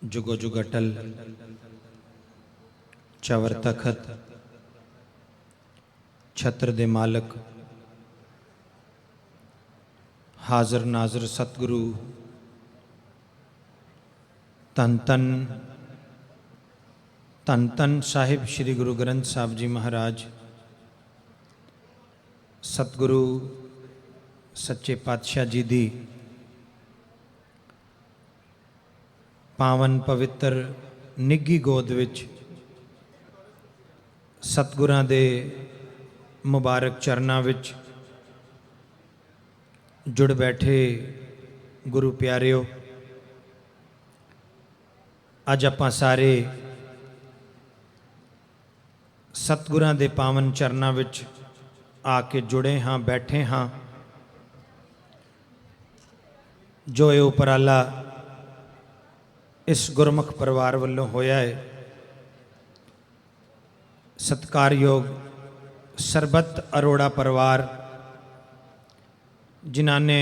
जुगो जुग अटल चवर तखत छत्र दे मालक हाजर नाजर सतगुरु धन धन धन धन साहिब श्री गुरु ग्रंथ साहब जी महाराज सतगुरु सच्चे पातशाह जी दी पावन पवित्र निघी गोद विच सतगुरां दे मुबारक चरनां विच जुड़ बैठे गुरु प्यारिओ, अज आपां सारे सतगुरां दे पावन चरनां विच आके जुड़े हाँ, बैठे हाँ। जो ये उपराला इस गुरमुख परिवार वालों होया है, सत्कारयोग सरबत अरोड़ा परिवार जिन्हां ने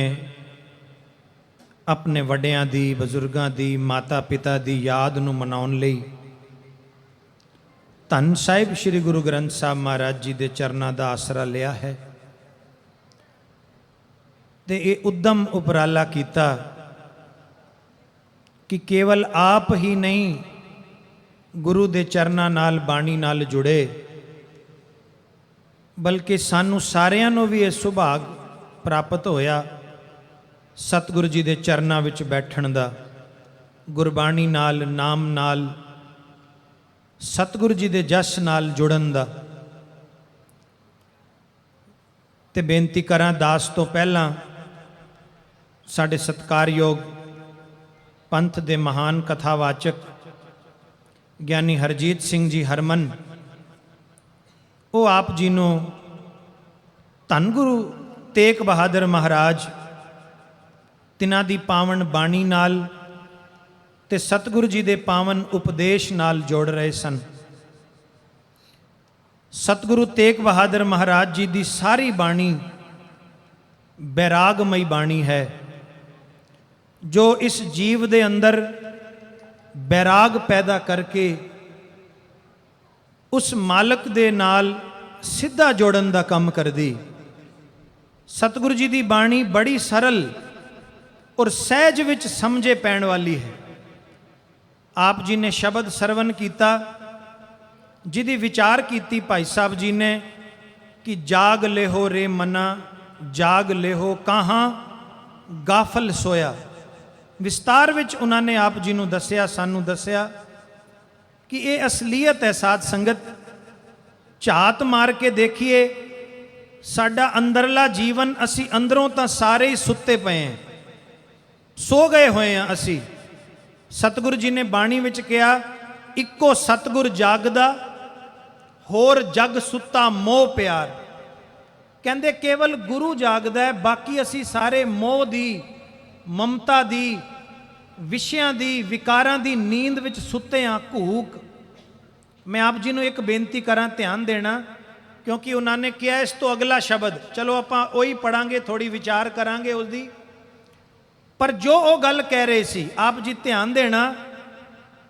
अपने वड्डियां दी, बजुर्गां दी, माता पिता दी याद नूं मनाउण लई धन साहिब श्री गुरु ग्रंथ साहब महाराज जी दे चरनां दा आसरा लिया है ते ये उद्यम उपराला कीता कि केवल आप ही नहीं गुरु दे चरनां नाल बाणी नाल जुड़े, बल्कि सानू सारियां नूं भी यह सुभाग प्राप्त होया सतगुरु जी दे चरनां विच बैठण दा, गुरबाणी नाल, नाम नाल, सतगुरु जी दे जस नाल जुड़न दा। ते बेनती करां दास तो पहला साडे सत्कारयोग पंथ दे महान कथावाचक ज्ञानी हरजीत सिंह जी हरमन, वो आप जी नूं धन गुरु तेग बहादुर महाराज तिन्हां दी पावन बाणी नाल ते सतगुरु जी दे पावन उपदेश नाल जोड़ रहे सन। सतगुरु तेग बहादुर महाराज जी दी सारी बाणी बैरागमई बाणी है, जो इस जीव दे अंदर बैराग पैदा करके उस मालक दे नाल सीधा जोड़न दा काम कर दी। सतगुरु जी दी बाणी बड़ी सरल और सहज विच समझे पैण वाली है। आप जी ने शब्द सरवण कीता, जिहदी विचार कीती भाई साहब जी ने कि जाग लेहो रे मना, जाग लेहो कहाँ गाफल सोया। विस्तार विच उन्होंने आप जी नूं दस्या, सानू दस्या कि ये असलीयत है। साध संगत झात मार के देखिए, साडा अंदरला जीवन असी अंदरों तो सारे ही सुत्ते पे हैं, सो गए हुए हैं असी। सतगुरु जी ने बाणी विच कहा, इक्को सतगुर जागदा होर जग सुत्ता मोह प्यार। कहंदे केवल गुरु जागदा है, बाकी असी सारे मोह दी, ममता दी, विषयां दी, विकारां दी नींद विच सुत्ते हाँ, घूक। मैं आप जी नूं एक बेनती करां, ध्यान देना, क्योंकि उन्होंने कहा इस तो अगला शब्द, चलो आपां ओही पढ़ांगे, थोड़ी विचार करांगे उसदी, पर जो वो गल कह रहे सी आप जी ध्यान देना।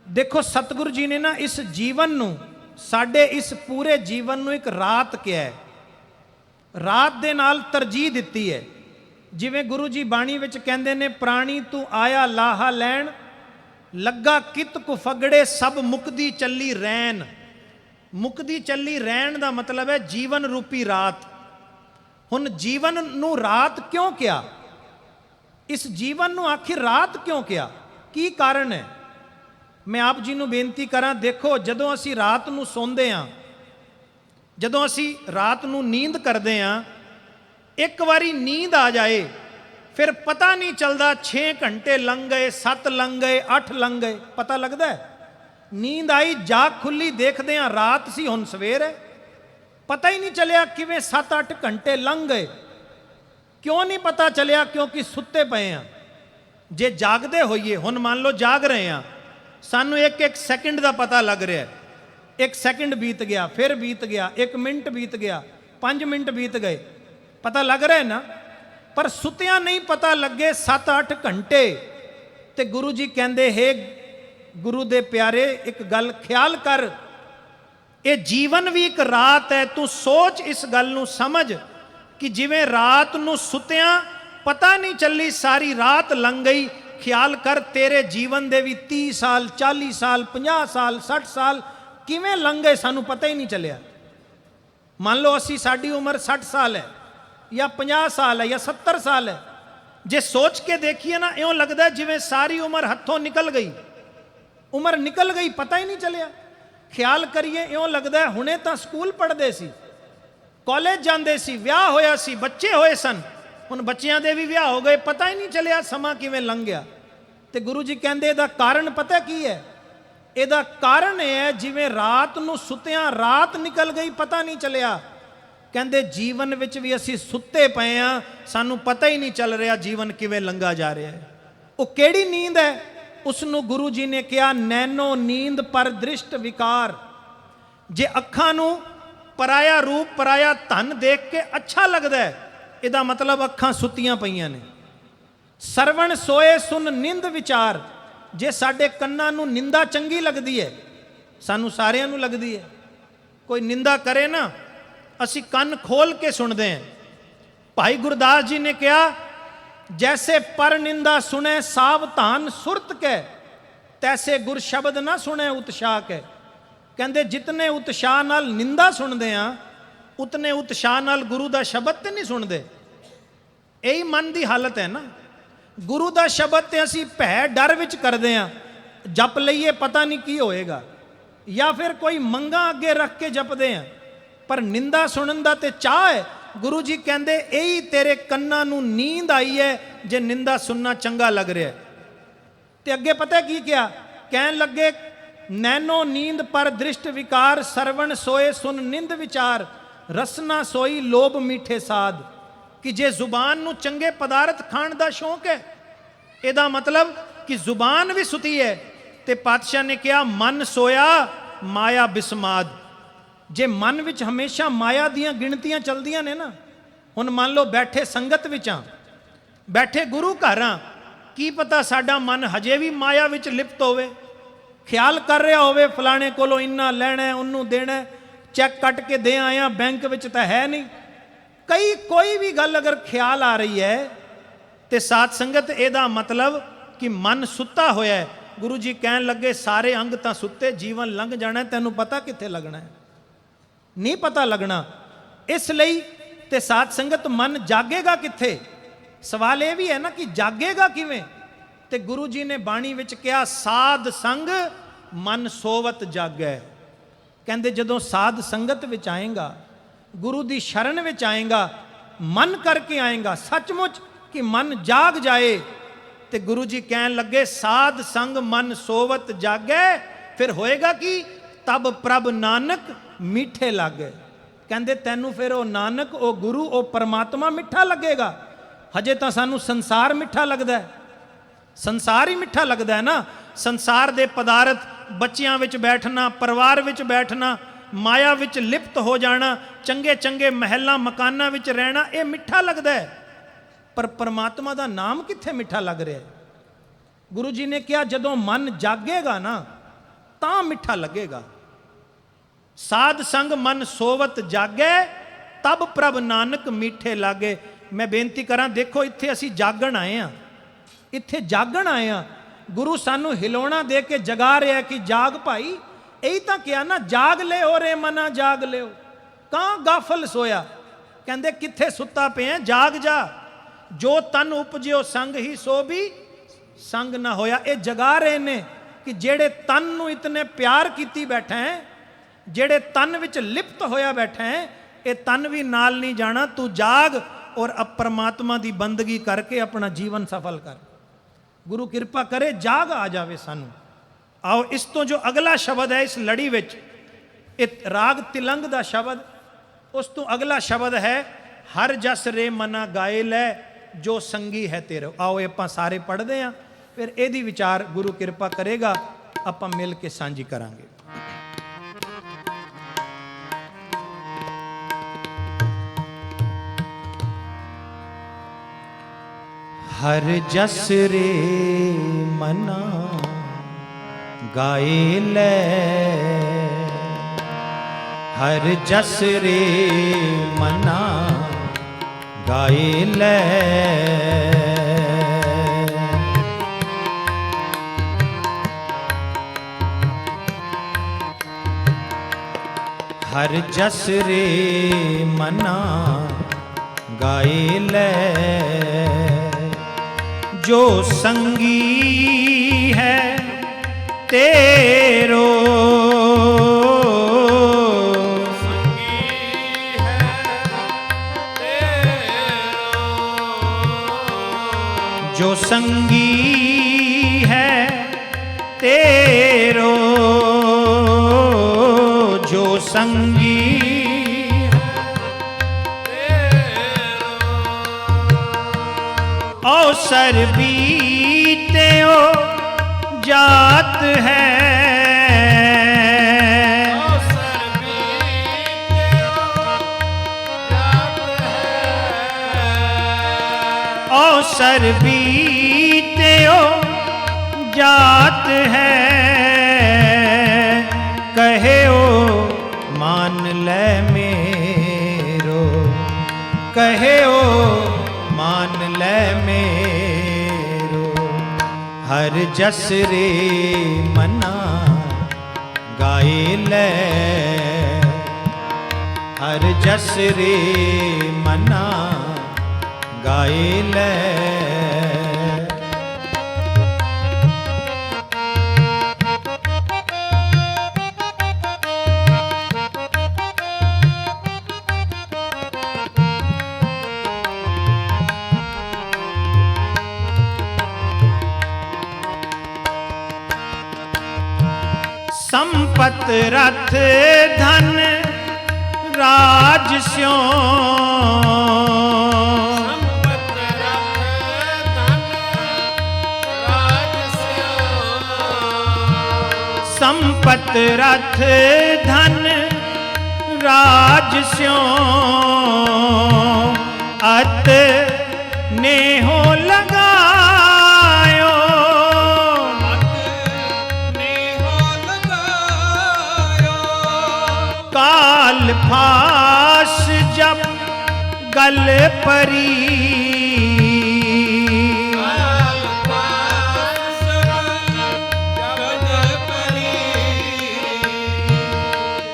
देखो सतगुरु जी ने ना इस जीवन नूं, साडे इस पूरे जीवन नूं एक रात कहा है, रात दे नाल तरजीह दिती है। जिवें गुरु जी बाणी विच कहंदे ने, प्राणी तू आया लाहा लैण, लगा कित कुफगड़े सब मुकदी चली रैन। मुकदी चली रैन दा मतलब है जीवन रूपी रात। हुण जीवन नू रात क्यों किया, इस जीवन नू आखिर रात क्यों किया, की कारण है। मैं आप जी नू बेनती करां, देखो जदों असी रात नू सोंदे हां, जदों असी रात नू नींद करदे हां, एक बारी नींद आ जाए फिर पता नहीं चलता 6 घंटे लंघ गए, 7 लंघ गए, 8 लंघ गए, पता लगता है। नींद आई, जाग खुली, देखते हैं रात सी हुण सवेर है, पता ही नहीं चलिया किवें 7-8 घंटे लंघ गए। क्यों नहीं पता चलिया, क्योंकि सुत्ते पे हैं। जे जागदे होइए, हुण मान लो जाग रहे हैं, सानू एक एक सैकंड का पता लग रहा है। 1 सैकंड बीत गया, फिर बीत गया, 1 मिनट बीत गया, 5 मिनट बीत गए, पता लग रहा है ना। पर सुतिया नहीं पता लगे 7-8 घंटे। ते गुरु जी कहते हे गुरु दे प्यारे एक गल ख्याल कर, ये जीवन भी एक रात है। तू सोच इस गल नूं समझ कि जिवें रात नूं सुत्या पता नहीं चली सारी रात लंघ गई, ख्याल कर तेरे जीवन दे भी 30 साल 40 साल 50 साल 60 साल किवें लंघ गए सानू पता ही नहीं चलिया। मान लो असी साडी उम्र 60 साल है या 50 साल है या 70 साल है, जे सोच के देखिए ना इउं लगता है जिवें सारी उम्र हथों निकल गई, उम्र निकल गई पता ही नहीं चलिया। ख्याल करिए इउं लगता है हुणे तां स्कूल पढ़दे सी, कॉलेज जांदे सी, विआह होया सी, बच्चे होए सन, हुण बच्चियां दे भी विआह हो गए, पता ही नहीं चलिया समा किवें लंघ गया। ते गुरु जी कहंदे इहदा कारण पता की है? इहदा कारण यह है जिवें रात नूं सुत्तियां रात निकल गई पता नहीं चलिया, कहंदे जीवन विच भी असीं सुत्ते पए आ, सानू पता ही नहीं चल रहा जीवन किवें लंघा जा रहा है। वो किहड़ी नींद है? उसनूं गुरु जी ने कहा नैनो नींद पर दृष्ट विकार। जे अखां नूं पराया रूप पराया धन देख के अच्छा लगता है, इहदा मतलब अखां सुत्तियां पईयां ने। सरवण सोए सुन निंद विचार, जे साडे कन्नां नूं निंदा चंगी लगदी है, सानू सारियां नूं लगदी है, कोई निंदा करे ना असी कन खोल के सुनते हैं। भाई गुरदास जी ने कहा जैसे पर निंदा सुने सावधान सुरत के, तैसे गुर शब्द ना सुने उत्साह के। कहते जितने उत्साह नाल निंदा सुनते हैं उतने उत्साह नाल गुरु का शब्द तो नहीं सुनते। यही मन की हालत है ना। गुरु का शब्द तो असी भै डर विच करते हैं, जप लईए पता नहीं की होएगा, या फिर कोई मंगा अगे रख के जपते हैं, पर निंदा सुनन दा ते चाह है। गुरु जी कहते यही तेरे कन्नां नूं नींद आई है जे निंदा सुनना चंगा लग रहा है। ते अगे पता की क्या कहन लगे, नैनो नींद पर दृष्ट विकार, सरवण सोए सुन निंद विचार, रसना सोई लोभ मीठे साध। कि जे जुबान नूं चंगे पदार्थ खाण दा शौक है, इहदा मतलब कि जुबान भी सुती है। ते पातशाह ने कहा मन सोया माया बिस्माद। जे मन विच हमेशा माया दियां गिणतियां चलदियां ने ना, हुण मान लो बैठे संगत विच हां, बैठे गुरु घर हां, की पता साडा मन हजे भी माया विच लिप्त होवे, ख्याल कर रहा होवे फलाणे कोलों इन्ना लैणा है उन्नूं देना है, चैक कट के दे आया बैंक विच तां है नहीं। कई कोई भी गल अगर ख्याल आ रही है तो साथ संगत एदा मतलब कि मन सुत्ता होया है। गुरु जी कहन लगे सारे अंग तां सुत्ते, जीवन लंघ जाना, तैनूं पता कित्थे लगना है? नहीं पता लगना। इसलिए ते साथ संगत मन जागेगा कित्थे? सवाल यह भी है ना कि जागेगा किवें? ते गुरु जी ने बाणी विच कहा साध संग मन सोवत जागै। कहंदे जदों साध संगत विच आएगा, गुरु की शरण विच आएगा, मन करके आएगा सचमुच कि मन जाग जाए, तो गुरु जी कहन लगे साध संग मन सोवत जागै, फिर होएगा कि तब प्रभ नानक मीठे लागे। कहंदे तैनू फिर वो नानक वो गुरु वो परमात्मा मिठा लगेगा। हजे तो सानू संसार मिठा लगता है, संसार ही मिठा लगता है ना। संसार दे पदार्थ, बच्चियां विच बैठना, परिवार विच बैठना, माया विच लिप्त हो जाना, चंगे चंगे महलों मकाना विच रहना, ये मिठा लगता है, पर परमात्मा का नाम कित्थे मिठा लग रहा है? गुरु जी ने कहा जदों मन जागेगा ना तां मिठा लगेगा। साध संग मन सोवत जागै, तब प्रभ नानक मीठे लागे। मैं बेनती करा, देखो इत्थे असी जागण आए हैं, इत्थे जागण आए हैं। गुरु सानू हिलोना दे के जगा रहा है कि जाग भाई। यही तो क्या ना, जाग ले हो रे मना जाग ले हो, कहाँ गाफल सोया। कहंदे कित्थे सुत्ता पे हैं, जाग जा। जो तन उपजियो संग ही सो भी संग ना होया। ये जगा रहे ने कि जेड़े तन नू इतने प्यार कीती बैठे हैं, जेड़े तन विच लिप्त होया बैठे हैं, ये तन भी नाल नहीं जाना। तू जाग और अब परमात्मा की बंदगी करके अपना जीवन सफल कर। गुरु कृपा करे जाग आ जावे सानू। आओ इस तो जो अगला शब्द है इस लड़ी विच, एक राग तिलंग दा शब्द, उस तो अगला शब्द है हर जस रे मना गाए लै जो संगी है तेरे। आओ आपां सारे पढ़ते हैं, फिर यदि विचार गुरु कृपा करेगा आपां मिल के सांझी करांगे। हर जस रे मना गाए ले हर जस रे मना गाए ले हर जस रे मना गाए ले जो संगी है तेरो जो संगी है तेरो जो संगी अवसर बीते ओ जात है अवसर बीते ओ जात है कहे ओ मान ले मेरो कहे ओ मान ले मेरो हर जस रे मना गाए ले हर जस रे मना गाए ले संपत रथ धन राज स्यों संपत रथ धन राज स्यों अत नेहो लगायो काल फास जब गल परी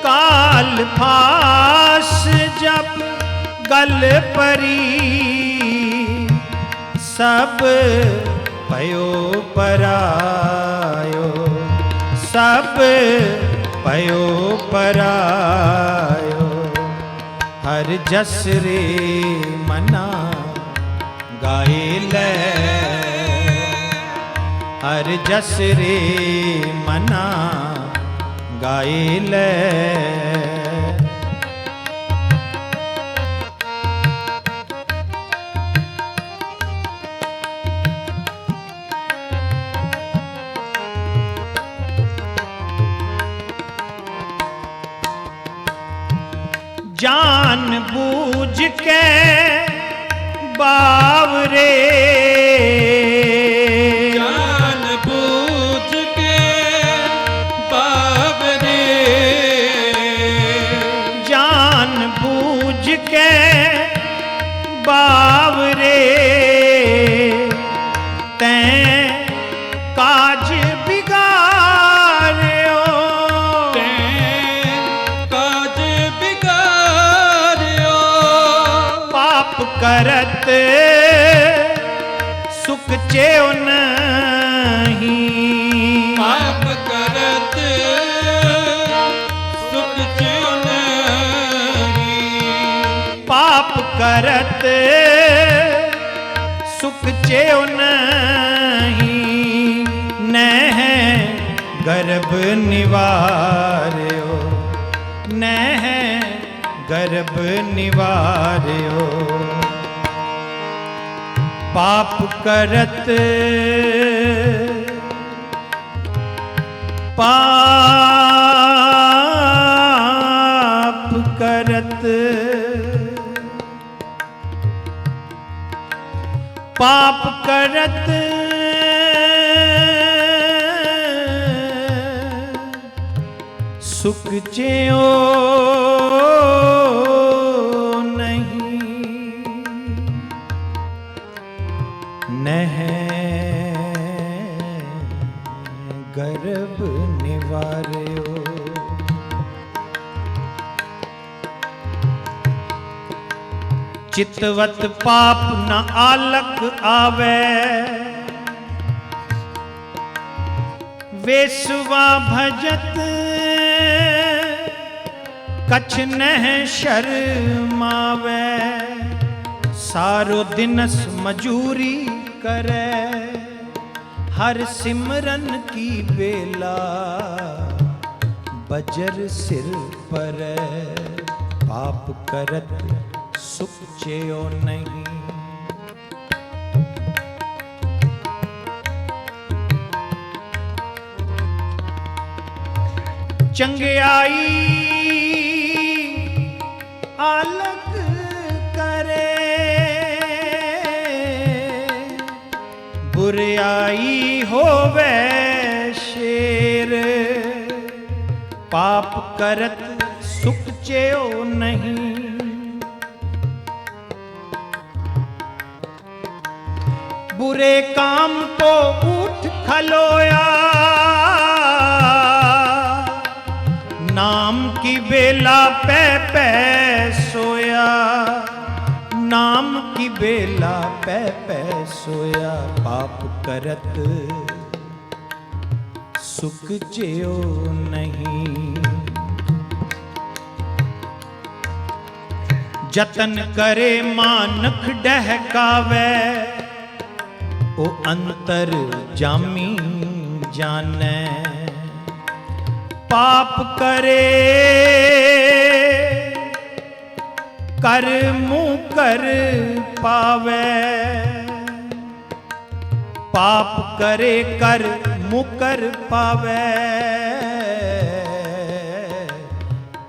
काल फास जब गल परी सब भयो परायो सब भयो परायो हर जस रे मना गाए ले हर जस रे मना गाए ले जान बूझ के बावरे जान बूझ के बावरे जान बूझ के बावरे तैं काज बिगाड़ो काज बिगाड़ो पाप करत सुख चेओ नहीं पाप करत सुख चैन नहीं पाप करत सुख चेओ नहीं नह गर्भ निवार्यो नह गर्भ निवार्यो पाप करत पाप करत पाप करत सुख ज्यों नहीं, नह गर्भ निवार्यो। चितवत पाप न आलक आवे, वेसुवा भजत कछ नह शर्मावे। सारो दिनस मजूरी करे, हर सिमरन की बेला बजर सिर पर। पाप करत सुख ज्यों नहीं, चंगियाई आलक करे, बुराई होवे शेर। पाप करत सुख ज्यों नहीं, बुरे काम तो उठ खलोया। नाम की बेला पे पे सोया, नाम की बेला पे पे सोया। पाप करत सुख ज्यों नहीं, जतन करे मानख डहकावे। ओ अंतर जामी जाने, पाप करे कर मुँह कर पावे। पाप करे कर मुँह कर पावे,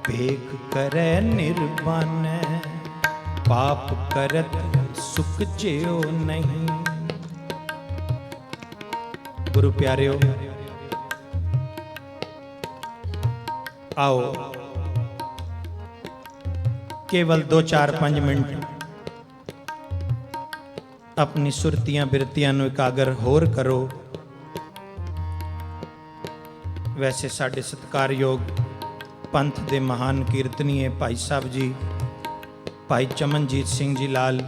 भेख करे निर्वाण। पाप करत सुख ज्यों नहीं। गुरु प्यारेओ, आओ केवल 2-4-5 मिनट अपनी सुरतियां बिरतियां ਨੂੰ ਇਕਾਗਰ ਹੋਰ ਕਰੋ। वैसे साडे सत्कारयोग पंथ ਦੇ महान कीर्तनीय भाई साहब जी, भाई चमनजीत सिंह जी लाल,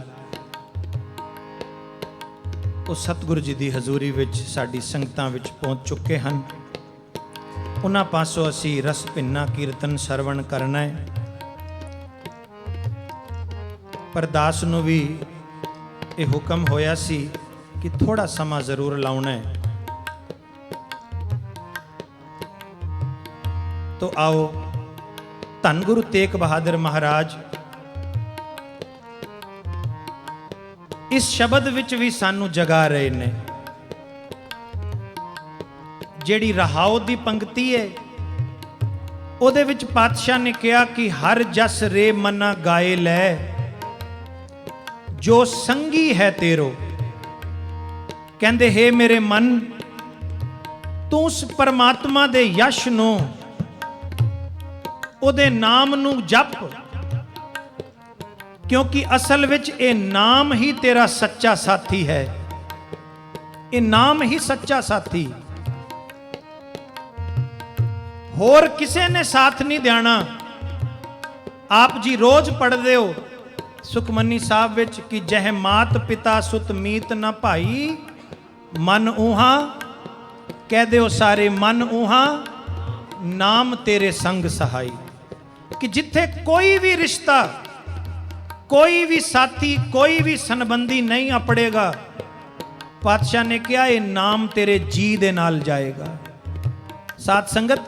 ਉਹ ਸਤਿਗੁਰੂ ਜੀ ਦੀ ਹਜ਼ੂਰੀ ਵਿੱਚ ਸਾਡੀ ਸੰਗਤਾਂ ਵਿੱਚ ਪਹੁੰਚ ਚੁੱਕੇ ਹਨ। ਉਹਨਾਂ ਪਾਸੋਂ ਅਸੀਂ ਰਸ ਭਿੰਨਾ ਕੀਰਤਨ ਸਰਵਣ ਕਰਨਾ ਹੈ। ਪਰ ਦਾਸ ਨੂੰ ਵੀ ਇਹ ਹੁਕਮ ਹੋਇਆ ਸੀ ਕਿ ਥੋੜਾ ਸਮਾਂ ਜ਼ਰੂਰ ਲਾਉਣਾ ਹੈ। ਤੋ ਆਓ ਧੰਨ ਗੁਰੂ ਤੇਗ ਬਹਾਦਰ ਮਹਾਰਾਜ ਇਸ ਸ਼ਬਦ ਵਿੱਚ ਵੀ ਸਾਨੂੰ ਜਗਾ ਰਹੇ ਨੇ। ਜਿਹੜੀ ਰਹਾਉ ਦੀ ਪੰਕਤੀ ਹੈ ਉਹਦੇ ਵਿੱਚ ਪਾਤਸ਼ਾਹ ਨੇ ਕਿਹਾ ਕਿ ਹਰ ਜਸ ਰੇ ਮਨਾ ਗਾਏ ਲੈ, ਜੋ ਸੰਗੀ ਹੈ ਤੇਰੋ। ਕਹਿੰਦੇ ਹੈ ਮੇਰੇ ਮਨ, ਤੂੰ ਉਸ ਪਰਮਾਤਮਾ ਦੇ ਯਸ਼ ਨੂੰ, ਉਹਦੇ ਨਾਮ ਨੂੰ ਜਪ, ਕਿਉਂਕਿ ਅਸਲ ਵਿੱਚ ਇਹ ਨਾਮ ਹੀ ਤੇਰਾ ਸੱਚਾ ਸਾਥੀ ਹੈ। ਇਹ ਨਾਮ ਹੀ ਸੱਚਾ ਸਾਥੀ, ਹੋਰ ਕਿਸੇ ਨੇ ਸਾਥ ਨਹੀਂ ਦੇਣਾ। ਆਪ ਜੀ ਰੋਜ਼ ਪੜ੍ਹਦੇ ਹੋ ਸੁਖਮਨੀ ਸਾਹਿਬ ਵਿੱਚ ਕਿ ਜਹ ਮਾਤ ਪਿਤਾ ਸੁਤ ਮੀਤ ਨਾ ਭਾਈ, ਮਨ ਊਹਾ ਕਹਿ ਦਿਓ ਸਾਰੇ ਮਨ ਊਹਾ, ਨਾਮ ਤੇਰੇ ਸੰਗ ਸਹਾਈ। ਕਿ ਜਿੱਥੇ ਕੋਈ ਵੀ ਰਿਸ਼ਤਾ, ਕੋਈ ਵੀ ਸਾਥੀ, ਕੋਈ ਵੀ ਸੰਬੰਧੀ ਨਹੀਂ ਅਪੜੇਗਾ, ਪਾਤਸ਼ਾਹ ਨੇ ਕਿਹਾ ਇਹ ਨਾਮ ਤੇਰੇ ਜੀ ਦੇ ਨਾਲ ਜਾਏਗਾ। ਸਾਧ ਸੰਗਤ,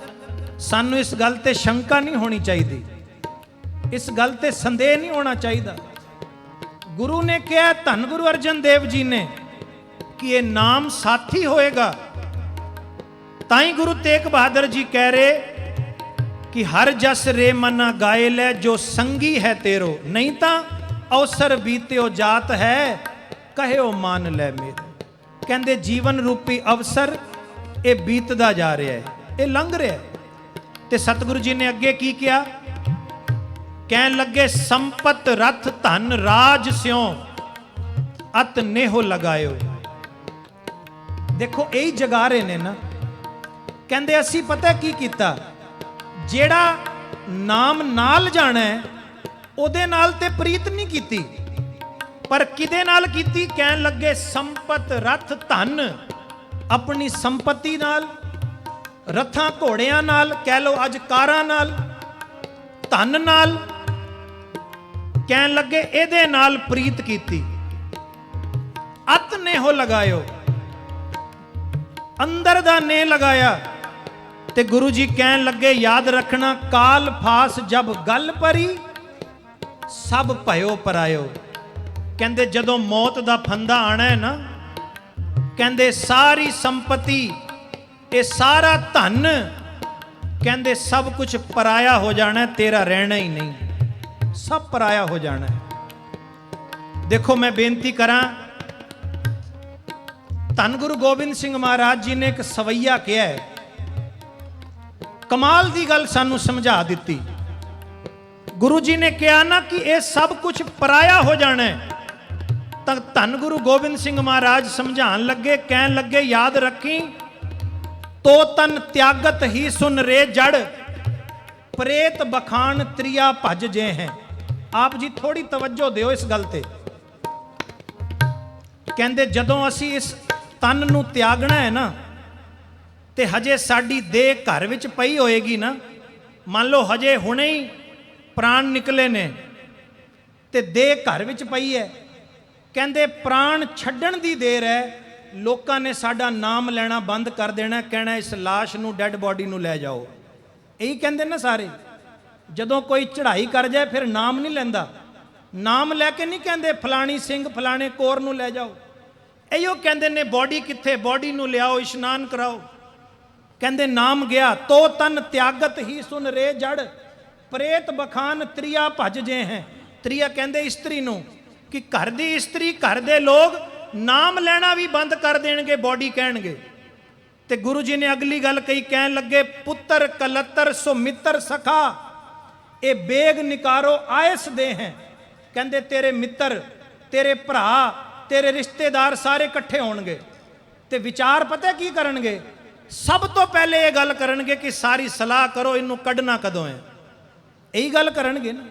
ਸਾਨੂੰ ਇਸ ਗੱਲ ਤੇ ਸ਼ੰਕਾ ਨਹੀਂ ਹੋਣੀ ਚਾਹੀਦੀ, ਇਸ ਗੱਲ ਤੇ ਸੰਦੇਹ ਨਹੀਂ ਹੋਣਾ ਚਾਹੀਦਾ। ਗੁਰੂ ਨੇ ਕਿਹਾ, ਧੰਨ ਗੁਰੂ ਅਰਜਨ ਦੇਵ ਜੀ ਨੇ, ਕਿ ਇਹ ਨਾਮ ਸਾਥੀ ਹੋਏਗਾ। ਤਾਂ ਹੀ ਗੁਰੂ ਤੇਗ ਬਹਾਦਰ ਜੀ ਕਹਿ ਰਹੇ ਕਿ ਹਰ ਜਸ ਰੇ ਮਨਾ ਗਾਏ ਲੈ, ਜੋ ਸੰਗੀ ਹੈ ਤੇਰੋ। ਨਹੀਂ ਤਾਂ ਅਵਸਰ ਬੀਤਿਓ ਜਾਤ ਹੈ, ਕਹਿਓ ਮਾਨ ਲੈ ਮੇਰੇ। ਕਹਿੰਦੇ ਜੀਵਨ ਰੂਪੀ ਅਵਸਰ ਇਹ ਬੀਤਦਾ ਜਾ ਰਿਹਾ ਹੈ, ਇਹ ਲੰਘ ਰਿਹਾ ਹੈ। ਤੇ ਸਤਿਗੁਰੂ ਜੀ ਨੇ ਅੱਗੇ ਕੀ ਕਿਹਾ? ਕਹਿਣ ਲੱਗੇ ਸੰਪਤ ਰਥ ਧਨ ਰਾਜ ਸਿਉ ਅਤ ਨੇਹੋ ਲਗਾਇਓ। ਦੇਖੋ ਇਹੀ ਜਗਾ ਰਹੇ ਨੇ ਨਾ। ਕਹਿੰਦੇ ਅਸੀਂ ਪਤਾ ਕੀ ਕੀਤਾ, ਜਿਹੜਾ ਨਾਮ ਨਾਲ ਜਾਣਾ ਉਹਦੇ ਨਾਲ ਤੇ ਪ੍ਰੀਤ ਨਹੀਂ ਕੀਤੀ, ਪਰ ਕਿਹਦੇ ਨਾਲ ਕੀਤੀ? ਕਹਿਣ ਲੱਗੇ ਸੰਪਤ ਰਥ ਧਨ, ਆਪਣੀ ਸੰਪਤੀ ਨਾਲ, ਰਥਾਂ ਘੋੜਿਆਂ ਨਾਲ, ਕਹਿ ਲਓ ਅੱਜ ਕਾਰਾਂ ਨਾਲ, ਧਨ ਨਾਲ। ਕਹਿਣ ਲੱਗੇ ਇਹਦੇ ਨਾਲ ਪ੍ਰੀਤ ਕੀਤੀ। ਅਤ ਨੇਹੋ ਲਗਾਇਓ, ਅੰਦਰ ਦਾ ਨੇ ਲਗਾਇਆ। ਤੇ ਗੁਰੂ ਜੀ ਕਹਿਣ ਲੱਗੇ ਯਾਦ ਰੱਖਣਾ, ਕਾਲ ਫਾਸ ਜਬ ਗੱਲ ਪਰੀ ਸਭ ਭਇਓ ਪਰਾਇਓ। ਕਹਿੰਦੇ ਜਦੋਂ ਮੌਤ ਦਾ ਫੰਦਾ ਆਣਾ ਹੈ ਨਾ, ਕਹਿੰਦੇ ਸਾਰੀ ਸੰਪਤੀ, ਇਹ ਸਾਰਾ ਧਨ, ਕਹਿੰਦੇ ਸਭ ਕੁਝ ਪਰਾਇਆ ਹੋ ਜਾਣਾ, ਤੇਰਾ ਰਹਿਣਾ ਹੀ ਨਹੀਂ, ਸਭ ਪਰਾਇਆ ਹੋ ਜਾਣਾ। ਦੇਖੋ ਮੈਂ ਬੇਨਤੀ ਕਰਾਂ, ਧੰਨ ਗੁਰੂ ਗੋਬਿੰਦ ਸਿੰਘ ਮਹਾਰਾਜ ਜੀ ਨੇ ਇੱਕ ਸਵਈਆ ਕਿਹਾ ਹੈ, ਕਮਾਲ ਦੀ ਗੱਲ ਸਾਨੂੰ ਸਮਝਾ ਦਿੱਤੀ। ਗੁਰੂ ਜੀ ਨੇ ਕਿਹਾ ਨਾ ਕਿ ਇਹ ਸਭ ਕੁਝ ਪਰਾਇਆ ਹੋ ਜਾਣਾ ਹੈ, ਤਾਂ ਧੰਨ ਗੁਰੂ ਗੋਬਿੰਦ ਸਿੰਘ ਮਹਾਰਾਜ ਸਮਝਾਉਣ ਲੱਗੇ, ਕਹਿਣ ਲੱਗੇ ਯਾਦ ਰੱਖੀ, ਤੋ ਤਨ ਤਿਆਗਤ ਹੀ ਸੁਨ ਰੇ ਜੜ ਪ੍ਰੇਤ ਬਖਾਨ ਤ੍ਰਿਆ ਭਜ ਜੇ ਹੈ। ਆਪ ਜੀ ਥੋੜੀ ਤਵੱਜੋ ਦਿਓ ਇਸ ਗੱਲ ਤੇ। ਕਹਿੰਦੇ ਜਦੋਂ ਅਸੀਂ ਇਸ ਤਨ ਨੂੰ ਤਿਆਗਣਾ ਹੈ ਨਾ, ਤੇ ਹਜੇ ਸਾਡੀ ਦੇਹ ਘਰ ਵਿੱਚ ਪਈ ਹੋਏਗੀ ਨਾ, ਮੰਨ ਲਓ ਹਜੇ ਹੁਣੇ ਹੀ ਪ੍ਰਾਣ ਨਿਕਲੇ ਨੇ ਤੇ ਦੇਹ ਘਰ ਵਿੱਚ ਪਈ ਹੈ, ਕਹਿੰਦੇ ਪ੍ਰਾਣ ਛੱਡਣ ਦੀ ਦੇਰ ਹੈ, ਲੋਕਾਂ ਨੇ ਸਾਡਾ ਨਾਮ ਲੈਣਾ ਬੰਦ ਕਰ ਦੇਣਾ, ਕਹਿਣਾ ਇਸ ਲਾਸ਼ ਨੂੰ, ਡੈੱਡ ਬੋਡੀ ਨੂੰ ਲੈ ਜਾਓ। ਇਹੀ ਕਹਿੰਦੇ ਨਾ ਸਾਰੇ। ਜਦੋਂ ਕੋਈ ਚੜ੍ਹਾਈ ਕਰ ਜਾਏ ਫਿਰ ਨਾਮ ਨਹੀਂ ਲੈਂਦਾ, ਨਾਮ ਲੈ ਕੇ ਨਹੀਂ ਕਹਿੰਦੇ ਫਲਾਣੀ ਸਿੰਘ ਫਲਾਣੇ ਕੋਰ ਨੂੰ ਲੈ ਜਾਓ। ਇਹੋ ਕਹਿੰਦੇ ਨੇ ਬੋਡੀ ਕਿੱਥੇ, ਬੋਡੀ ਨੂੰ ਲਿਆਓ, ਇਸ਼ਨਾਨ ਕਰਾਓ। ਕਹਿੰਦੇ ਨਾਮ ਗਿਆ, ਤੋ ਤਨ ਤਿਆਗਤ ਹੀ ਸੁਨ ਰੇ ਜੜ ਪ੍ਰੇਤ ਬਖਾਨ ਤ੍ਰਿਆ ਭਜ ਜੇ ਹੈ। ਤ੍ਰਿਆ ਕਹਿੰਦੇ ਇਸਤਰੀ ਨੂੰ, ਕਿ ਘਰ ਦੀ ਇਸਤਰੀ, ਘਰ ਦੇ ਲੋਕ ਨਾਮ ਲੈਣਾ ਵੀ ਬੰਦ ਕਰ ਦੇਣਗੇ, ਬੋਡੀ ਕਹਿਣਗੇ। ਤੇ ਗੁਰੂ ਜੀ ਨੇ ਅਗਲੀ ਗੱਲ ਕਹੀ, ਕਹਿਣ ਲੱਗੇ ਪੁੱਤਰ ਕਲੱਤਰ ਸੋ ਮਿੱਤਰ ਸਖਾ ਇਹ ਬੇਗ ਨਿਕਾਰੋ ਆਇਸ ਦੇ ਹੈ। ਕਹਿੰਦੇ ਤੇਰੇ ਮਿੱਤਰ, ਤੇਰੇ ਭਰਾ, ਤੇਰੇ ਰਿਸ਼ਤੇਦਾਰ ਸਾਰੇ ਇਕੱਠੇ ਹੋਣਗੇ ਤੇ ਵਿਚਾਰ ਪਤਾ ਕੀ ਕਰਨਗੇ? ਸਭ ਤੋਂ ਪਹਿਲੇ ਇਹ ਗੱਲ ਕਰਨਗੇ ਕਿ ਸਾਰੀ ਸਲਾਹ ਕਰੋ, ਇਹਨੂੰ ਕੱਢਣਾ ਕਦੋਂ ਹੈ। ਇਹੀ ਗੱਲ ਕਰਨਗੇ ਨਾ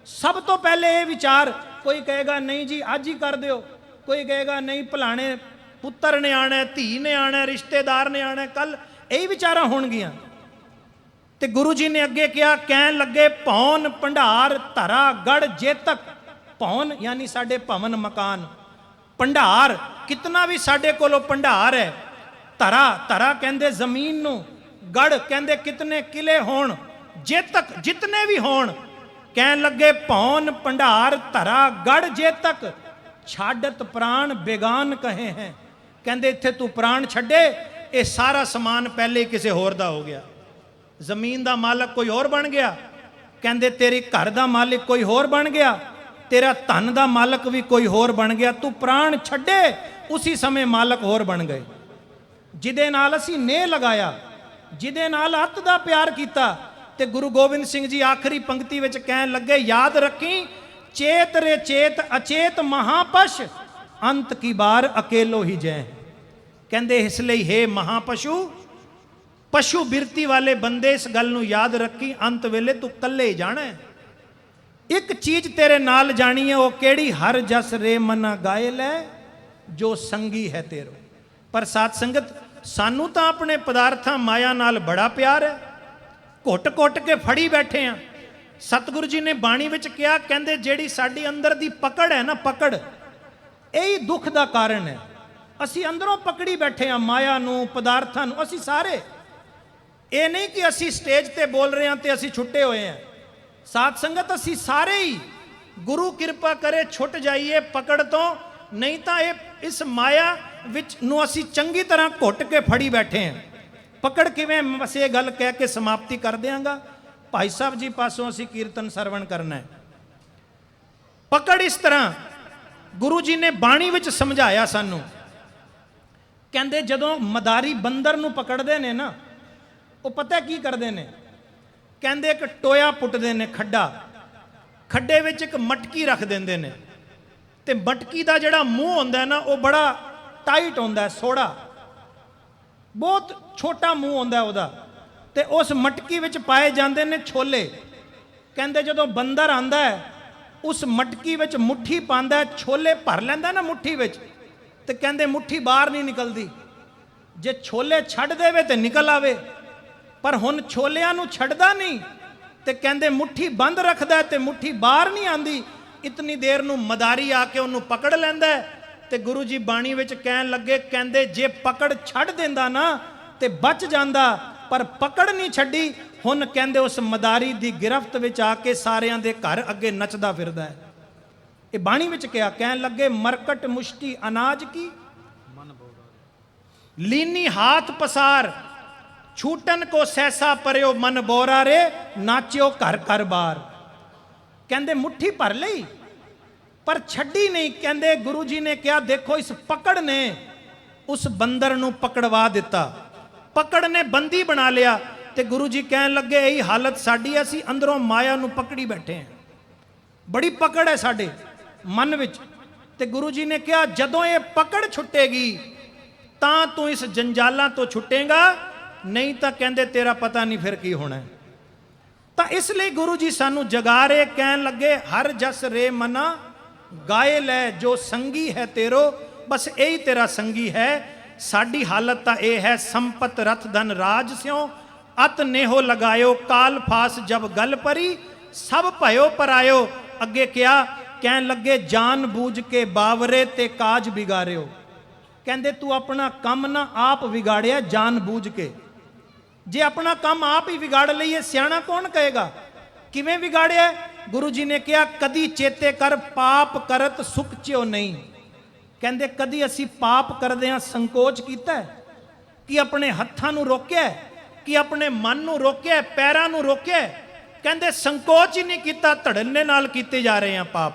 ਸਭ ਤੋਂ ਪਹਿਲੇ ਇਹ ਵਿਚਾਰ। ਕੋਈ ਕਹੇਗਾ ਨਹੀਂ ਜੀ ਅੱਜ ਹੀ ਕਰ ਦਿਓ, ਕੋਈ ਕਹੇਗਾ ਨਹੀਂ ਭਲਾਣੇ ਪੁੱਤਰ ਨੇ ਆਣਾ, ਧੀ ਨੇ ਆਣਾ, ਰਿਸ਼ਤੇਦਾਰ ਨੇ ਆਣਾ, ਕੱਲ ਇਹੀ ਵਿਚਾਰਾਂ ਹੋਣਗੀਆਂ। ਤੇ ਗੁਰੂ ਜੀ ਨੇ ਅੱਗੇ ਕਿਹਾ, ਕਹਿਣ ਲੱਗੇ ਭੌਨ ਭੰਡਾਰ ਧਰਾ ਗੜ ਜੇਤਕ। ਭੌਨ ਯਾਨੀ ਸਾਡੇ ਭਵਨ ਮਕਾਨ, ਭੰਡਾਰ ਕਿਤਨਾ ਵੀ ਸਾਡੇ ਕੋਲੋਂ ਭੰਡਾਰ ਹੈ। ਧਰਾ, ਧਰਾ ਕਹਿੰਦੇ ਜ਼ਮੀਨ ਨੂੰ, ਗੜ ਕਹਿੰਦੇ ਕਿਤਨੇ ਕਿਲੇ ਹੋਣ, ਜੇਤਕ ਜਿਤਨੇ ਵੀ ਹੋਣ। ਕਹਿਣ ਲੱਗੇ ਭੌਨ ਭੰਡਾਰ ਧਰਾ ਗੜ ਜੇਤਕ ਛਾਡਤ ਪ੍ਰਾਣ ਬੇਗਾਨ ਕਹੇ ਹੈ। ਕਹਿੰਦੇ ਇੱਥੇ ਤੂੰ ਪ੍ਰਾਣ ਛੱਡੇ, ਇਹ ਸਾਰਾ ਸਮਾਨ ਪਹਿਲੇ ਕਿਸੇ ਹੋਰ ਦਾ ਹੋ ਗਿਆ। ਜ਼ਮੀਨ ਦਾ ਮਾਲਕ ਕੋਈ ਹੋਰ ਬਣ ਗਿਆ, ਕਹਿੰਦੇ ਤੇਰੀ ਘਰ ਦਾ ਮਾਲਿਕ ਕੋਈ ਹੋਰ ਬਣ ਗਿਆ, ਤੇਰਾ ਧਨ ਦਾ ਮਾਲਕ ਵੀ ਕੋਈ ਹੋਰ ਬਣ ਗਿਆ। ਤੂੰ ਪ੍ਰਾਣ ਛੱਡੇ, ਉਸੇ ਸਮੇਂ ਮਾਲਕ ਹੋਰ ਬਣ ਗਏ। ਜਿਹਦੇ ਨਾਲ ਅਸੀਂ ਨੇਹ ਲਗਾਇਆ, ਜਿਹਦੇ ਨਾਲ ਅੱਤ ਦਾ ਪਿਆਰ ਕੀਤਾ। ਤੇ ਗੁਰੂ ਗੋਬਿੰਦ ਸਿੰਘ ਜੀ ਆਖਰੀ ਪੰਕਤੀ ਵਿੱਚ ਕਹਿਣ ਲੱਗੇ, ਯਾਦ ਰੱਖੀ ਚੇਤ ਰੇ ਚੇਤ ਅਚੇਤ ਮਹਾਪਸ਼ ਅੰਤ ਕੀ ਬਾਰ ਅਕੇਲੋ ਹੀ ਜੈ। ਕਹਿੰਦੇ ਇਸ ਲਈ ਹੈ ਮਹਾਪਸ਼ੂ, ਪਸ਼ੂ ਬਿਰਤੀ ਵਾਲੇ ਬੰਦੇ, ਇਸ ਗੱਲ ਨੂੰ ਯਾਦ ਰੱਖੀ, ਅੰਤ ਵੇਲੇ ਤੂੰ ਇਕੱਲੇ ਹੀ ਜਾਣਾ। ਇੱਕ ਚੀਜ਼ ਤੇਰੇ ਨਾਲ ਜਾਣੀ ਹੈ, ਉਹ ਕਿਹੜੀ? ਹਰ ਜਸ ਰੇ ਮਨਾ ਗਾਏ ਲੈ ਜੋ ਸੰਗੀ ਹੈ ਤੇਰੋ। ਪਰ ਸਾਧ ਸੰਗਤ, ਸਾਨੂੰ ਤਾਂ ਆਪਣੇ ਪਦਾਰਥਾਂ ਮਾਇਆ ਨਾਲ ਬੜਾ ਪਿਆਰ ਹੈ, ਘੁੱਟ-ਘੁੱਟ ਕੇ ਫੜੀ ਬੈਠੇ ਆ। ਸਤਿਗੁਰੂ ਜੀ ਨੇ ਬਾਣੀ ਵਿੱਚ ਕਿਹਾ, ਕਹਿੰਦੇ ਜਿਹੜੀ ਸਾਡੀ ਅੰਦਰ ਦੀ ਪਕੜ ਹੈ ਨਾ, ਪਕੜ ਇਹੀ ਦੁੱਖ ਦਾ ਕਾਰਨ ਹੈ। ਅਸੀਂ ਅੰਦਰੋਂ ਪਕੜੀ ਬੈਠੇ ਆ ਮਾਇਆ ਨੂੰ, ਪਦਾਰਥਾਂ ਨੂੰ। ਅਸੀਂ ਸਾਰੇ, ਇਹ ਨਹੀਂ ਕਿ ਅਸੀਂ ਸਟੇਜ ਤੇ ਬੋਲ ਰਹੇ ਹਾਂ ਤੇ ਅਸੀਂ ਛੁੱਟੇ ਹੋਏ ਹਾਂ। ਸਾਧ ਸੰਗਤ, ਅਸੀਂ ਸਾਰੇ ਹੀ ਗੁਰੂ ਕਿਰਪਾ ਕਰੇ ਛੁੱਟ ਜਾਈਏ ਪਕੜ ਤੋਂ, ਨਹੀਂ ਤਾਂ ਇਸ ਮਾਇਆ ਵਿੱਚ ਨੂੰ ਅਸੀਂ ਚੰਗੀ ਤਰ੍ਹਾਂ ਘੁੱਟ ਕੇ ਫੜੀ ਬੈਠੇ ਹਾਂ। ਪਕੜ ਕਿਵੇਂ? ਬਸ ਇਹ ਗੱਲ ਕਹਿ ਕੇ ਸਮਾਪਤੀ ਕਰ ਦਿਆਂਗਾ। ਭਾਈ ਸਾਹਿਬ ਜੀ ਪਾਸੋਂ ਅਸੀਂ ਕੀਰਤਨ ਸਰਵਣ ਕਰਨਾ ਹੈ। ਪਕੜ ਇਸ ਤਰ੍ਹਾਂ ਗੁਰੂ ਜੀ ਨੇ ਬਾਣੀ ਵਿੱਚ ਸਮਝਾਇਆ ਸਾਨੂੰ। ਕਹਿੰਦੇ ਜਦੋਂ ਮਦਾਰੀ ਬੰਦਰ ਨੂੰ ਪਕੜਦੇ ਨੇ ਨਾ, ਉਹ ਪਤਾ ਕੀ ਕਰਦੇ ਨੇ? ਕਹਿੰਦੇ ਇੱਕ ਟੋਇਆ ਪੁੱਟਦੇ ਨੇ, ਖੱਡਾ, ਖੱਡੇ ਵਿੱਚ ਇੱਕ ਮਟਕੀ ਰੱਖ ਦਿੰਦੇ ਨੇ, ਤੇ ਮਟਕੀ ਦਾ ਜਿਹੜਾ ਮੂੰਹ ਹੁੰਦਾ ਨਾ ਉਹ ਬੜਾ ਟਾਈਟ ਹੁੰਦਾ, ਸੋੜਾ, ਬਹੁਤ ਛੋਟਾ ਮੂੰਹ ਹੁੰਦਾ ਉਹਦਾ, ਤੇ ਉਸ ਮਟਕੀ ਵਿੱਚ ਪਾਏ ਜਾਂਦੇ ਨੇ ਛੋਲੇ। ਕਹਿੰਦੇ ਜਦੋਂ ਬੰਦਰ ਆਂਦਾ ਹੈ ਉਸ ਮਟਕੀ ਵਿੱਚ ਮੁੱਠੀ ਪਾਉਂਦਾ, ਛੋਲੇ ਭਰ ਲੈਂਦਾ ਨਾ ਮੁੱਠੀ ਵਿੱਚ, ਤੇ ਕਹਿੰਦੇ ਮੁੱਠੀ ਬਾਹਰ ਨਹੀਂ ਨਿਕਲਦੀ। ਜੇ ਛੋਲੇ ਛੱਡ ਦੇਵੇ ਤੇ ਨਿਕਲ ਆਵੇ, ਪਰ ਹੁਣ ਛੋਲਿਆਂ ਨੂੰ ਛੱਡਦਾ ਨਹੀਂ, ਤੇ ਕਹਿੰਦੇ ਮੁੱਠੀ ਬੰਦ ਰੱਖਦਾ ਤੇ ਮੁੱਠੀ ਬਾਹਰ ਨਹੀਂ ਆਂਦੀ। ਇਤਨੀ ਦੇਰ ਨੂੰ ਮਦਾਰੀ ਆ ਕੇ ਉਹਨੂੰ ਪਕੜ ਲੈਂਦਾ, ਤੇ ਗੁਰੂ ਜੀ ਬਾਣੀ ਵਿੱਚ ਕਹਿਣ ਲੱਗੇ, ਕਹਿੰਦੇ ਜੇ ਪਕੜ ਛੱਡ ਦਿੰਦਾ ਨਾ ਤੇ ਬਚ ਜਾਂਦਾ, ਪਰ ਪਕੜ ਨਹੀਂ ਛੱਡੀ। ਹੁਣ ਕਹਿੰਦੇ ਉਸ ਮਦਾਰੀ ਦੀ ਗਿਰਫਤ ਵਿੱਚ ਆ ਕੇ ਸਾਰਿਆਂ ਦੇ ਘਰ ਅੱਗੇ ਨੱਚਦਾ ਫਿਰਦਾ ਹੈ। ਇਹ ਬਾਣੀ ਵਿੱਚ ਕਿਹਾ, ਕਹਿਣ ਲੱਗੇ ਮਰਕਟ ਮੁਸ਼ਟੀ ਅਨਾਜ ਕੀ ਲੀਨੀ ਹਾਥ ਪਸਾਰ, ਛੂਟਨ ਕੋ ਸੈਸਾ ਪਰਿਓ ਮਨ ਬੋਰਾ ਰੇ, ਨਾਚਿਓ ਘਰ ਘਰ ਬਾਰ। ਕਹਿੰਦੇ ਮੁੱਠੀ ਭਰ ਲਈ ਪਰ ਛੱਡੀ ਨਹੀਂ। ਕਹਿੰਦੇ ਗੁਰੂ ਜੀ ਨੇ ਕਿਹਾ ਦੇਖੋ ਇਸ ਪਕੜ ਨੇ ਉਸ ਬੰਦਰ ਨੂੰ ਪਕੜਵਾ ਦਿੱਤਾ, ਪਕੜ ਨੇ ਬੰਦੀ ਬਣਾ ਲਿਆ। ਤੇ ਗੁਰੂ ਜੀ ਕਹਿਣ ਲੱਗੇ ਇਹੀ ਹਾਲਤ ਸਾਡੀ ਹੈ, ਅਸੀਂ ਅੰਦਰੋਂ ਮਾਇਆ ਨੂੰ ਪਕੜੀ ਬੈਠੇ ਹਾਂ, ਬੜੀ ਪਕੜ ਹੈ ਸਾਡੇ ਮਨ ਵਿੱਚ। ਤੇ ਗੁਰੂ ਜੀ ਨੇ ਕਿਹਾ ਜਦੋਂ ਇਹ ਪਕੜ ਛੁੱਟੇਗੀ ਤਾਂ ਤੂੰ ਇਸ ਜੰਜਾਲਾਂ ਤੋਂ ਛੁੱਟੇਗਾ, ਨਹੀਂ ਤਾਂ ਕਹਿੰਦੇ ਤੇਰਾ ਪਤਾ ਨਹੀਂ ਫਿਰ ਕੀ ਹੋਣਾ। ਤਾਂ ਇਸ ਲਈ ਗੁਰੂ ਜੀ ਸਾਨੂੰ ਜਗਾ ਰਹੇ, ਕਹਿਣ ਲੱਗੇ ਹਰ ਜਸ ਰੇ ਮਨਾ ਗਾਏ ਲੈ, ਜੋ ਸੰਗੀ ਹੈ ਤੇਰੋ, ਬਸ ਇਹੀ ਤੇਰਾ ਸੰਗੀ ਹੈ। ਸਾਡੀ ਹਾਲਤ ਤਾਂ ਇਹ ਹੈ, ਸੰਪਤ ਰਥ ਧਨ ਰਾਜ ਸਿਓ, ਅਤ ਨੇਹੋ ਲਗਾਇਓ, ਕਾਲ ਫਾਸ ਜਬ ਗਲ ਪਰੀ, ਸਭ ਭਇਓ ਪਰਾਇਓ। ਅੱਗੇ ਕਿਹਾ, ਕਹਿਣ ਲੱਗੇ ਜਾਨ ਬੂਝ ਕੇ ਬਾਵਰੇ ਤੇ ਕਾਜ ਵਿਗਾਰਿਓ। ਕਹਿੰਦੇ ਤੂੰ ਆਪਣਾ ਕੰਮ ਨਾ ਆਪ ਵਿਗਾੜਿਆ ਜਾਨ ਬੂਝ ਕੇ। ਜੇ ਆਪਣਾ ਕੰਮ ਆਪ ਹੀ ਵਿਗਾੜ ਲਈਏ ਸਿਆਣਾ ਕੌਣ ਕਹੇਗਾ? ਕਿਵੇਂ ਵਿਗਾੜਿਆ? ਗੁਰੂ ਜੀ ਨੇ ਕਿਹਾ ਕਦੀ ਚੇਤੇ ਕਰ ਪਾਪ ਕਰਤ ਸੁਖ ਚਿਓ ਨਹੀਂ। ਕਹਿੰਦੇ ਕਦੀ ਅਸੀਂ ਪਾਪ ਕਰਦੇ ਹਾਂ ਸੰਕੋਚ ਕੀਤਾ ਕਿ ਆਪਣੇ ਹੱਥਾਂ ਨੂੰ ਰੋਕਿਆ, ਕਿ ਆਪਣੇ ਮਨ ਨੂੰ ਰੋਕਿਆ, ਪੈਰਾਂ ਨੂੰ ਰੋਕਿਆ? ਕਹਿੰਦੇ ਸੰਕੋਚ ਹੀ ਨਹੀਂ ਕੀਤਾ, ਧੜੰਨੇ ਨਾਲ ਕੀਤੇ ਜਾ ਰਹੇ ਹਾਂ ਪਾਪ।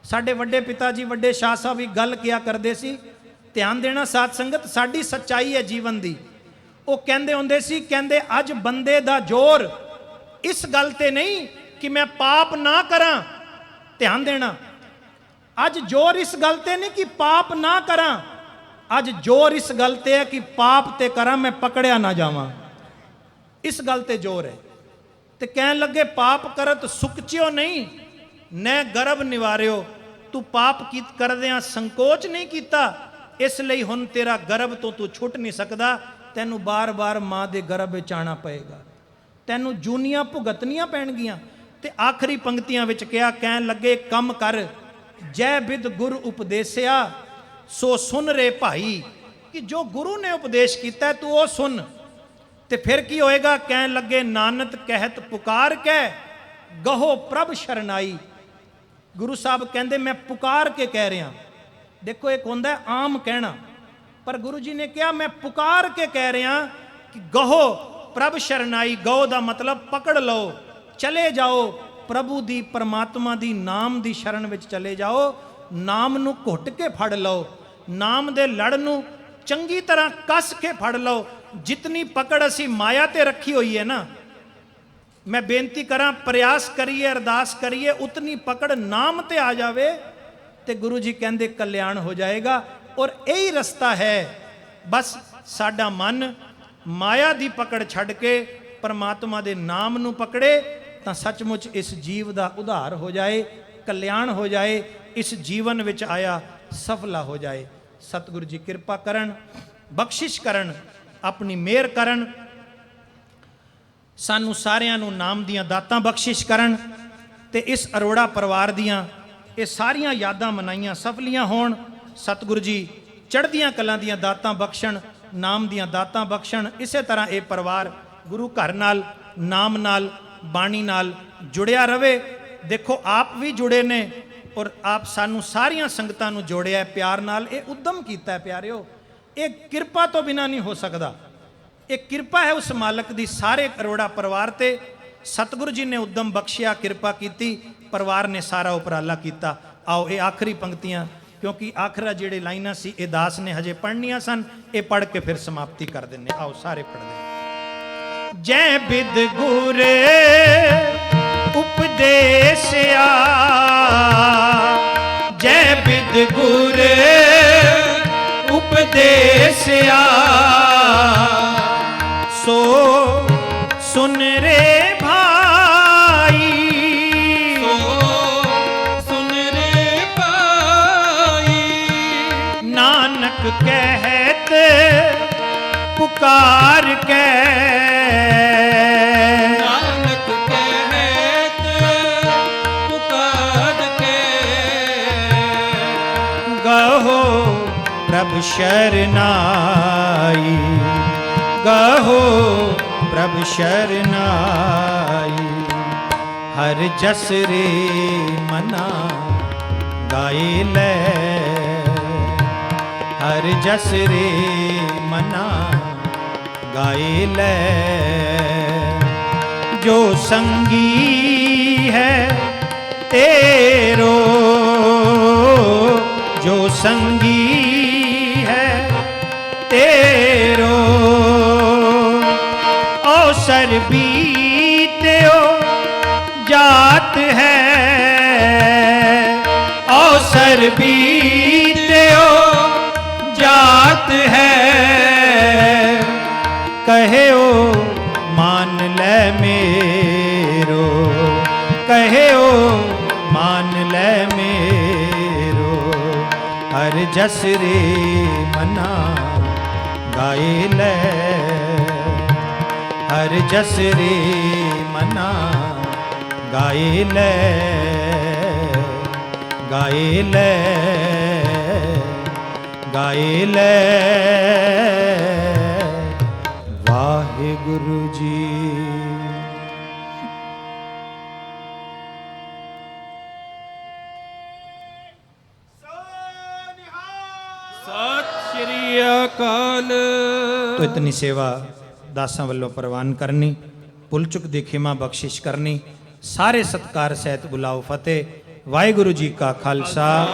ਸਾਡੇ ਵੱਡੇ ਪਿਤਾ ਜੀ ਵੱਡੇ ਸ਼ਾਹ ਸਾਹਿਬ ਵੀ ਗੱਲ ਕਿਹਾ ਕਰਦੇ ਸੀ, ਧਿਆਨ ਦੇਣਾ ਸਾਧ ਸੰਗਤ, ਸਾਡੀ ਸੱਚਾਈ ਹੈ ਜੀਵਨ ਦੀ। ਉਹ ਕਹਿੰਦੇ ਹੁੰਦੇ ਸੀ, ਕਹਿੰਦੇ ਅੱਜ ਬੰਦੇ ਦਾ ਜ਼ੋਰ ਇਸ ਗੱਲ ਤੇ ਨਹੀਂ ਕਿ ਮੈਂ ਪਾਪ ਨਾ ਕਰਾਂ, ਧਿਆਨ ਦੇਣਾ, ਅੱਜ ਜ਼ੋਰ ਇਸ ਗੱਲ ਤੇ ਨਹੀਂ ਕਿ ਪਾਪ ਨਾ ਕਰਾਂ, ਅੱਜ ਜ਼ੋਰ ਇਸ ਗੱਲ ਤੇ ਹੈ ਕਿ ਪਾਪ ਤੇ ਕਰਾਂ ਮੈਂ ਪਕੜਿਆ ਨਾ ਜਾਵਾਂ, ਇਸ ਗੱਲ ਤੇ ਜ਼ੋਰ ਹੈ। ਤੇ ਕਹਿਣ ਲੱਗੇ ਪਾਪ ਕਰਤ ਸੁਕਚਿਓ ਨਹੀਂ, ਨੈ ਗਰਭ ਨਿਵਾਰਿਓ। ਤੂੰ ਪਾਪ ਕਰਦਿਆਂ ਸੰਕੋਚ ਨਹੀਂ ਕੀਤਾ, ਇਸ ਲਈ ਹੁਣ ਤੇਰਾ ਗਰਭ ਤੋਂ ਤੂੰ ਛੁੱਟ ਨਹੀਂ ਸਕਦਾ, ਤੈਨੂੰ ਬਾਰ-ਬਾਰ ਮਾਂ ਦੇ ਗਰਭ ਵਿੱਚ ਆਉਣਾ ਪਏਗਾ, ਤੈਨੂੰ ਜੂਨੀਆਂ ਭੁਗਤਣੀਆਂ ਪੈਣਗੀਆਂ। ਤੇ ਆਖਰੀ ਪੰਕਤੀਆਂ ਵਿੱਚ ਕਿਹਾ, ਕਹਿਣ ਲੱਗੇ ਕੰਮ ਕਰ ਜੈ ਬਿਦ ਗੁਰ ਉਪਦੇਸਿਆ, ਸੋ ਸੁਨ ਰੇ ਭਾਈ, ਕਿ ਜੋ ਗੁਰੂ ਨੇ ਉਪਦੇਸ਼ ਕੀਤਾ ਤੂੰ ਉਹ ਸੁਣ। ਤੇ ਫਿਰ ਕੀ ਹੋਏਗਾ? ਕਹਿਣ ਲੱਗੇ ਨਾਨਕ ਕਹਿਤ ਪੁਕਾਰ ਕੇ ਗਹੋ ਪ੍ਰਭ ਸ਼ਰਨਾਈ। ਗੁਰੂ ਸਾਹਿਬ ਕਹਿੰਦੇ ਮੈਂ ਪੁਕਾਰ ਕੇ ਕਹਿ ਰਿਹਾ। ਦੇਖੋ ਇੱਕ ਹੁੰਦਾ ਆਮ ਕਹਿਣਾ, ਪਰ ਗੁਰੂ ਜੀ ਨੇ ਕਿਹਾ ਮੈਂ ਪੁਕਾਰ ਕੇ ਕਹਿ ਰਿਹਾ ਕਿ ਗਹੋ ਪ੍ਰਭ ਸ਼ਰਨਾਈ। ਗੋ ਦਾ ਮਤਲਬ ਪਕੜ ਲਓ, ਚਲੇ ਜਾਓ ਪ੍ਰਭੂ ਦੀ, ਪਰਮਾਤਮਾ ਦੀ, ਨਾਮ ਦੀ ਸ਼ਰਨ ਵਿੱਚ ਚਲੇ ਜਾਓ। ਨਾਮ ਨੂੰ ਘੁੱਟ ਕੇ ਫੜ ਲਓ, ਨਾਮ ਦੇ ਲੜ ਨੂੰ ਚੰਗੀ ਤਰ੍ਹਾਂ ਕੱਸ ਕੇ ਫੜ ਲਓ। ਜਿਤਨੀ ਪਕੜ ਅਸੀਂ ਮਾਇਆ ਤੇ ਰੱਖੀ ਹੋਈ ਹੈ ਨਾ, ਮੈਂ ਬੇਨਤੀ ਕਰਾਂ ਪ੍ਰਯਾਸ ਕਰੀਏ, ਅਰਦਾਸ ਕਰੀਏ, ਉਤਨੀ ਪਕੜ ਨਾਮ ਤੇ ਆ ਜਾਵੇ ਤੇ ਗੁਰੂ ਜੀ ਕਹਿੰਦੇ ਕਲਿਆਣ ਹੋ ਜਾਏਗਾ। ਔਰ ਇਹੀ ਰਸਤਾ ਹੈ, ਬਸ ਸਾਡਾ ਮਨ ਮਾਇਆ ਦੀ ਪਕੜ ਛੱਡ ਕੇ ਪਰਮਾਤਮਾ ਦੇ ਨਾਮ ਨੂੰ ਪਕੜੇ ਤਾਂ ਸੱਚਮੁੱਚ ਇਸ ਜੀਵ ਦਾ ਉਧਾਰ ਹੋ ਜਾਏ, ਕਲਿਆਣ ਹੋ ਜਾਏ, ਇਸ ਜੀਵਨ ਵਿੱਚ ਆਇਆ ਸਫਲਾ ਹੋ ਜਾਏ। ਸਤਿਗੁਰੂ ਜੀ ਕਿਰਪਾ ਕਰਨ, ਬਖਸ਼ਿਸ਼ ਕਰਨ, ਆਪਣੀ ਮਿਹਰ ਕਰਨ, ਸਾਨੂੰ ਸਾਰਿਆਂ ਨੂੰ ਨਾਮ ਦੀਆਂ ਦਾਤਾਂ ਬਖਸ਼ਿਸ਼ ਕਰਨ ਤੇ ਇਸ ਅਰੋੜਾ ਪਰਿਵਾਰ ਦੀਆਂ ਇਹ ਸਾਰੀਆਂ ਯਾਦਾਂ ਮਨਾਈਆਂ ਸਫਲੀਆਂ ਹੋਣ। ਸਤਿਗੁਰੂ ਜੀ ਚੜ੍ਹਦੀਆਂ ਕਲਾਂ ਦੀਆਂ ਦਾਤਾਂ ਬਖਸ਼ਣ, ਨਾਮ ਦੀਆਂ ਦਾਤਾਂ ਬਖਸ਼ਣ। ਇਸੇ ਤਰ੍ਹਾਂ ਇਹ ਪਰਿਵਾਰ ਗੁਰੂ ਘਰ ਨਾਲ, ਨਾਮ ਨਾਲ, ਬਾਣੀ ਨਾਲ ਜੁੜਿਆ ਰਵੇ। ਦੇਖੋ ਆਪ ਵੀ ਜੁੜੇ ਨੇ ਔਰ ਆਪ ਸਾਨੂੰ ਸਾਰੀਆਂ ਸੰਗਤਾਂ ਨੂੰ ਜੋੜਿਆ ਪਿਆਰ ਨਾਲ। ਇਹ ਉਦਮ ਕੀਤਾ ਹੈ ਪਿਆਰਿਓ, ਇਹ ਕਿਰਪਾ ਤੋਂ ਬਿਨਾ ਨਹੀਂ ਹੋ ਸਕਦਾ। ਇਹ ਕਿਰਪਾ ਹੈ ਉਸ ਮਾਲਕ ਦੀ ਸਾਰੇ ਅਰੋੜਾ ਪਰਿਵਾਰ ਤੇ। ਸਤਿਗੁਰੂ ਜੀ ਨੇ ਉਦਮ ਬਖਸ਼ਿਆ, ਕਿਰਪਾ ਕੀਤੀ, ਪਰਿਵਾਰ ਨੇ ਸਾਰਾ ਉਪਰਾਲਾ ਕੀਤਾ। ਆਓ ਇਹ ਆਖਰੀ ਪੰਕਤੀਆਂ, ਕਿਉਂਕਿ ਆਖਰਾ ਜਿਹੜੇ ਲਾਈਨਾਂ ਸੀ ਇਹ ਦਾਸ ਨੇ ਹਜੇ ਪੜ੍ਹਨੀਆਂ ਸਨ, ਇਹ ਪੜ੍ਹ ਕੇ ਫਿਰ ਸਮਾਪਤੀ ਕਰ ਦਿੰਦੇ। ਆਓ ਸਾਰੇ ਪੜ੍ਹਦੇ। जै बिद गुर उपदेसिया, जै बिद गुर उपदेसिया, सो सुन रे भाई, सो सुन रे भाई। नानक कहत पुकार के, नानक कहत पुकार के, गहो प्रभु शरनाई, गहो प्रभु शरनाई। हर जस रे मना गाए ले, हर जस रे मना गाए ले। जो संगी है तेरो, जो संगी है तेरो, अवसर बीत्यो जात है, अवसर बीत्यो जात है। कहे ओ मान ले मेरो, कहे ओ मान ले मेरो। हर जस रे मना गाए ले, हर जस रे मना गाए ले, गाए ले, गाए ले। वाहिगुरु जी। सत श्री अकाल। तो इतनी सेवा दासां ਵੱਲੋਂ ਪ੍ਰਵਾਨ ਕਰਨੀ, ਭੁੱਲ ਚੁੱਕ ਦੀ ਖਿਮਾ ਬਖਸ਼ਿਸ਼ ਕਰਨੀ। ਸਾਰੇ ਸਤਕਾਰ ਸਹਿਤ ਬੁਲਾਓ ਫਤਿਹ। ਵਾਹਿਗੁਰੂ ਜੀ ਕਾ ਖਾਲਸਾ।